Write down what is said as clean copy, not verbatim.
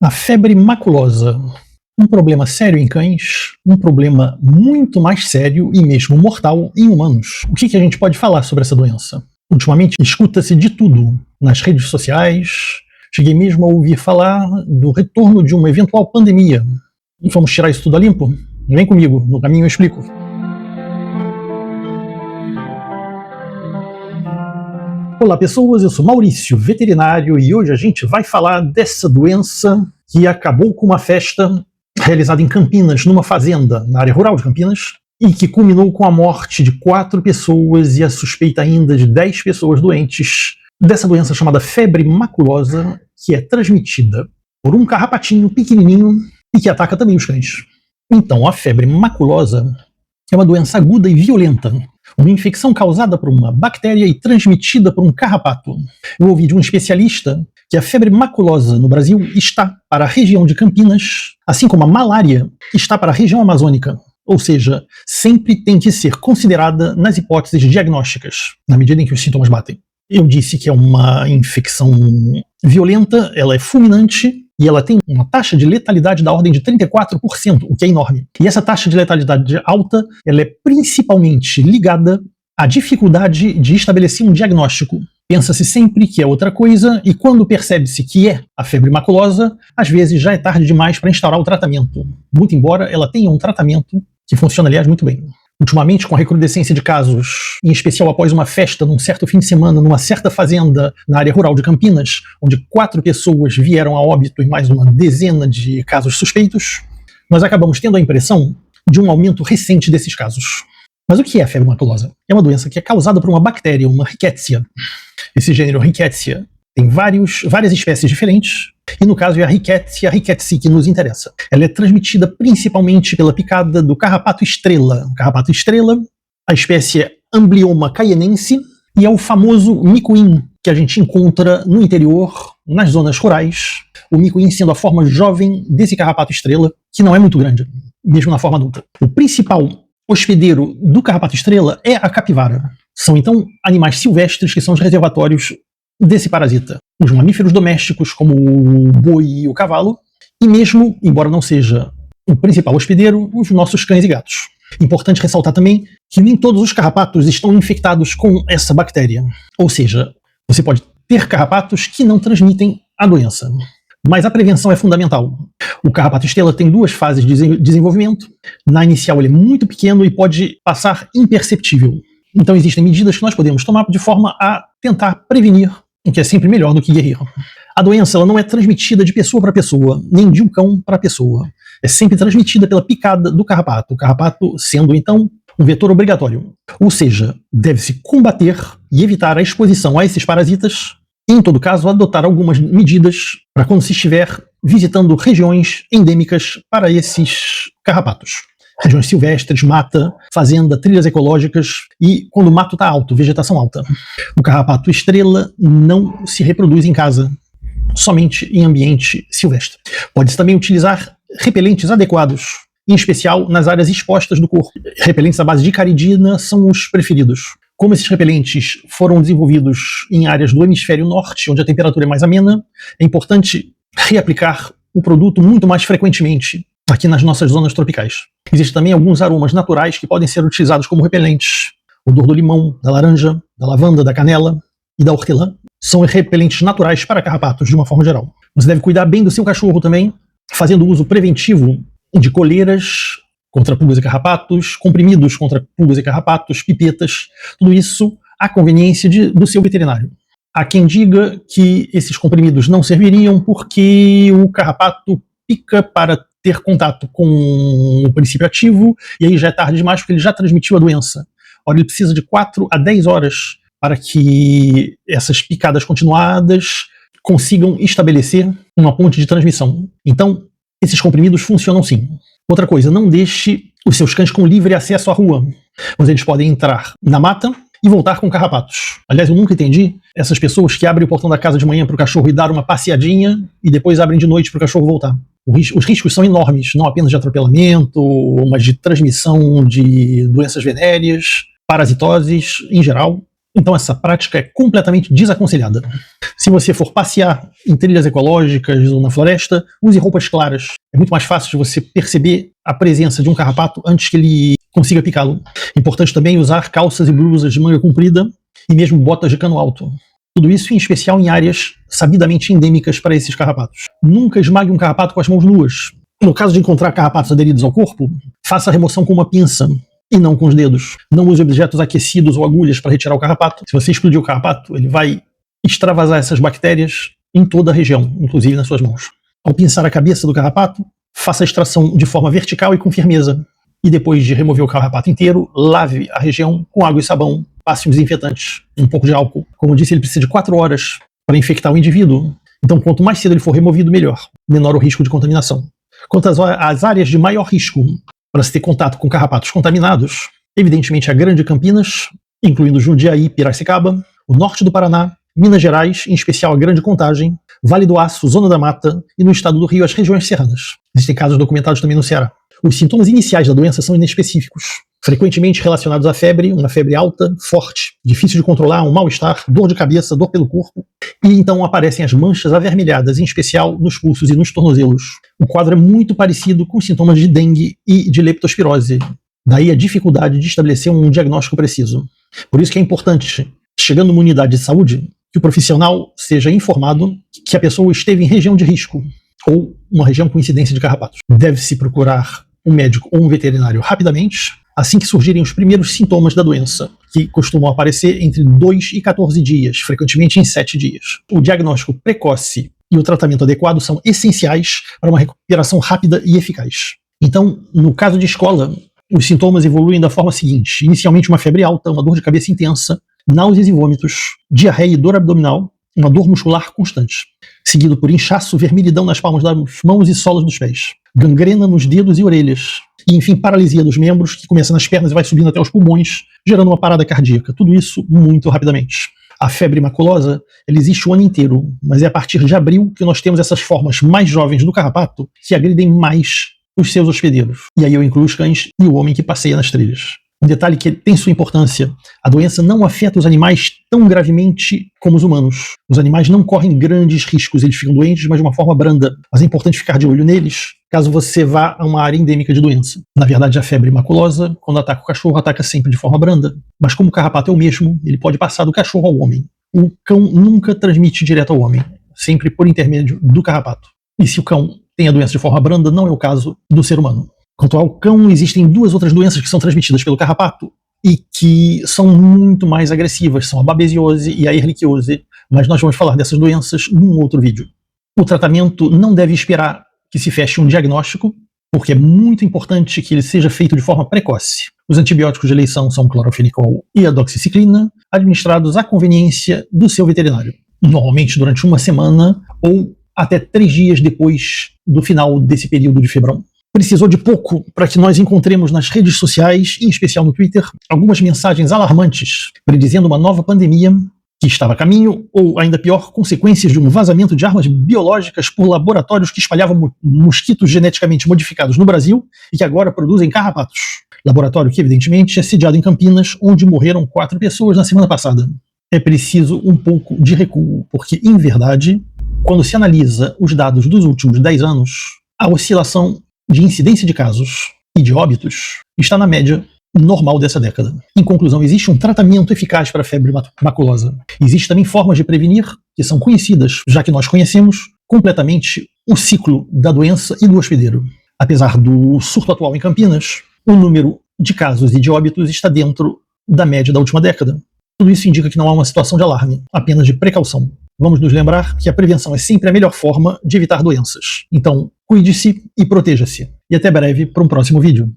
A febre maculosa, um problema sério em cães, um problema muito mais sério e mesmo mortal em humanos. O que a gente pode falar sobre essa doença? Ultimamente escuta-se de tudo nas redes sociais, cheguei mesmo a ouvir falar do retorno de uma eventual pandemia. Vamos tirar isso tudo a limpo? Vem comigo, no caminho eu explico. Olá pessoas, eu sou Maurício, veterinário, e hoje a gente vai falar dessa doença que acabou com uma festa realizada em Campinas, numa fazenda, na área rural de Campinas, e que culminou com a morte de 4 pessoas e a suspeita ainda de 10 pessoas doentes dessa doença chamada febre maculosa, que é transmitida por um carrapatinho pequenininho e que ataca também os cães. Então, a febre maculosa é uma doença aguda e violenta, uma infecção causada por uma bactéria e transmitida por um carrapato. Eu ouvi de um especialista que a febre maculosa no Brasil está para a região de Campinas, assim como a malária está para a região amazônica. Ou seja, sempre tem que ser considerada nas hipóteses diagnósticas, na medida em que os sintomas batem. Eu disse que é uma infecção violenta, ela é fulminante e ela tem uma taxa de letalidade da ordem de 34%, o que é enorme. E essa taxa de letalidade alta, ela é principalmente ligada à dificuldade de estabelecer um diagnóstico. Pensa-se sempre que é outra coisa e quando percebe-se que é a febre maculosa, às vezes já é tarde demais para instaurar o tratamento, muito embora ela tenha um tratamento que funciona, aliás, muito bem. Ultimamente, com a recrudescência de casos, em especial após uma festa num certo fim de semana, numa certa fazenda na área rural de Campinas, onde 4 pessoas vieram a óbito e mais uma dezena de casos suspeitos, nós acabamos tendo a impressão de um aumento recente desses casos. Mas o que é a febre maculosa? É uma doença que é causada por uma bactéria, uma Rickettsia. Esse gênero Rickettsia tem várias espécies diferentes, e no caso é a Rickettsia rickettsii que nos interessa. Ela é transmitida principalmente pela picada do carrapato estrela. O carrapato estrela, a espécie é Amblyoma caienense, e é o famoso micuim que a gente encontra no interior, nas zonas rurais. O micuim sendo a forma jovem desse carrapato estrela, que não é muito grande, mesmo na forma adulta. O principal hospedeiro do carrapato estrela é a capivara. São então animais silvestres que são os reservatórios desse parasita. Os mamíferos domésticos, como o boi e o cavalo, e mesmo, embora não seja o principal hospedeiro, os nossos cães e gatos. Importante ressaltar também que nem todos os carrapatos estão infectados com essa bactéria. Ou seja, você pode ter carrapatos que não transmitem a doença. Mas a prevenção é fundamental. O carrapato estrela tem 2 fases de desenvolvimento. Na inicial ele é muito pequeno e pode passar imperceptível. Então existem medidas que nós podemos tomar de forma a tentar prevenir, o que é sempre melhor do que guerrear. A doença ela não é transmitida de pessoa para pessoa, nem de um cão para pessoa. É sempre transmitida pela picada do carrapato. O carrapato sendo, então, um vetor obrigatório. Ou seja, deve-se combater e evitar a exposição a esses parasitas e, em todo caso, adotar algumas medidas para quando se estiver visitando regiões endêmicas para esses carrapatos. Regiões silvestres, mata, fazenda, trilhas ecológicas e quando o mato está alto, vegetação alta. O carrapato estrela não se reproduz em casa, somente em ambiente silvestre. Pode-se também utilizar repelentes adequados, em especial nas áreas expostas do corpo. Repelentes à base de caridina são os preferidos. Como esses repelentes foram desenvolvidos em áreas do hemisfério norte, onde a temperatura é mais amena, é importante reaplicar o produto muito mais frequentemente aqui nas nossas zonas tropicais. Existem também alguns aromas naturais que podem ser utilizados como repelentes. O odor do limão, da laranja, da lavanda, da canela e da hortelã são repelentes naturais para carrapatos, de uma forma geral. Você deve cuidar bem do seu cachorro também, fazendo uso preventivo de coleiras contra pulgas e carrapatos, comprimidos contra pulgas e carrapatos, pipetas, tudo isso à conveniência do seu veterinário. Há quem diga que esses comprimidos não serviriam porque o carrapato pica para ter contato com o princípio ativo, e aí já é tarde demais porque ele já transmitiu a doença. Ora, ele precisa de 4 a 10 horas para que essas picadas continuadas consigam estabelecer uma ponte de transmissão. Então, esses comprimidos funcionam sim. Outra coisa, não deixe os seus cães com livre acesso à rua, onde eles podem entrar na mata e voltar com carrapatos. Aliás, eu nunca entendi essas pessoas que abrem o portão da casa de manhã para o cachorro e dar uma passeadinha e depois abrem de noite para o cachorro voltar. Os riscos são enormes, não apenas de atropelamento, mas de transmissão de doenças venéreas, parasitoses em geral. Então essa prática é completamente desaconselhada. Se você for passear em trilhas ecológicas ou na floresta, use roupas claras. É muito mais fácil de você perceber a presença de um carrapato antes que ele consiga picá-lo. Importante também usar calças e blusas de manga comprida e mesmo botas de cano alto. Tudo isso em especial em áreas sabidamente endêmicas para esses carrapatos. Nunca esmague um carrapato com as mãos nuas. No caso de encontrar carrapatos aderidos ao corpo, faça a remoção com uma pinça e não com os dedos. Não use objetos aquecidos ou agulhas para retirar o carrapato. Se você explodir o carrapato, ele vai extravasar essas bactérias em toda a região, inclusive nas suas mãos. Ao pinçar a cabeça do carrapato, faça a extração de forma vertical e com firmeza. E depois de remover o carrapato inteiro, lave a região com água e sabão. Passe um desinfetante, um pouco de álcool. Como eu disse, ele precisa de 4 horas para infectar o indivíduo. Então, quanto mais cedo ele for removido, melhor. Menor o risco de contaminação. Quanto às áreas de maior risco para se ter contato com carrapatos contaminados, evidentemente a Grande Campinas, incluindo Jundiaí e Piracicaba, o norte do Paraná, Minas Gerais, em especial a Grande Contagem, Vale do Aço, Zona da Mata e no estado do Rio as regiões serranas. Existem casos documentados também no Ceará. Os sintomas iniciais da doença são inespecíficos, frequentemente relacionados à febre, uma febre alta, forte, difícil de controlar, um mal-estar, dor de cabeça, dor pelo corpo, e então aparecem as manchas avermelhadas, em especial nos pulsos e nos tornozelos. O quadro é muito parecido com os sintomas de dengue e de leptospirose, daí a dificuldade de estabelecer um diagnóstico preciso. Por isso que é importante, chegando numa unidade de saúde, que o profissional seja informado que a pessoa esteve em região de risco, ou uma região com incidência de carrapatos. Deve-se procurar um médico ou um veterinário rapidamente, assim que surgirem os primeiros sintomas da doença, que costumam aparecer entre 2 e 14 dias, frequentemente em 7 dias. O diagnóstico precoce e o tratamento adequado são essenciais para uma recuperação rápida e eficaz. Então, no caso de escola, os sintomas evoluem da forma seguinte: inicialmente uma febre alta, uma dor de cabeça intensa, náuseas e vômitos, diarreia e dor abdominal, uma dor muscular constante, seguido por inchaço, vermelhidão nas palmas das mãos e solas dos pés, gangrena nos dedos e orelhas, e enfim paralisia dos membros, que começa nas pernas e vai subindo até os pulmões, gerando uma parada cardíaca. Tudo isso muito rapidamente. A febre maculosa, ela existe o ano inteiro, mas é a partir de abril que nós temos essas formas mais jovens do carrapato que agridem mais os seus hospedeiros. E aí eu incluo os cães e o homem que passeia nas trilhas. Um detalhe que tem sua importância: a doença não afeta os animais tão gravemente como os humanos. Os animais não correm grandes riscos, eles ficam doentes, mas de uma forma branda. Mas é importante ficar de olho neles, caso você vá a uma área endêmica de doença. Na verdade, a febre maculosa, quando ataca o cachorro, ataca sempre de forma branda. Mas como o carrapato é o mesmo, ele pode passar do cachorro ao homem. O cão nunca transmite direto ao homem, sempre por intermédio do carrapato. E se o cão tem a doença de forma branda, não é o caso do ser humano. Quanto ao cão, existem 2 outras doenças que são transmitidas pelo carrapato e que são muito mais agressivas, são a babesiose e a ehrlichiose, mas nós vamos falar dessas doenças num outro vídeo. O tratamento não deve esperar que se feche um diagnóstico, porque é muito importante que ele seja feito de forma precoce. Os antibióticos de eleição são clorofenicol e a doxiciclina, administrados à conveniência do seu veterinário, normalmente durante 1 semana ou até 3 dias depois do final desse período de febrão. Precisou de pouco para que nós encontremos nas redes sociais, em especial no Twitter, algumas mensagens alarmantes predizendo uma nova pandemia que estava a caminho, ou ainda pior, consequências de um vazamento de armas biológicas por laboratórios que espalhavam mosquitos geneticamente modificados no Brasil e que agora produzem carrapatos. Laboratório que, evidentemente, é sediado em Campinas, onde morreram 4 pessoas na semana passada. É preciso um pouco de recuo, porque, em verdade, quando se analisa os dados dos últimos 10 anos, a oscilação de incidência de casos e de óbitos está na média normal dessa década. Em conclusão, existe um tratamento eficaz para a febre maculosa. Existem também formas de prevenir que são conhecidas, já que nós conhecemos completamente o ciclo da doença e do hospedeiro. Apesar do surto atual em Campinas, o número de casos e de óbitos está dentro da média da última década. Tudo isso indica que não há uma situação de alarme, apenas de precaução. Vamos nos lembrar que a prevenção é sempre a melhor forma de evitar doenças. Então, cuide-se e proteja-se. E até breve para um próximo vídeo.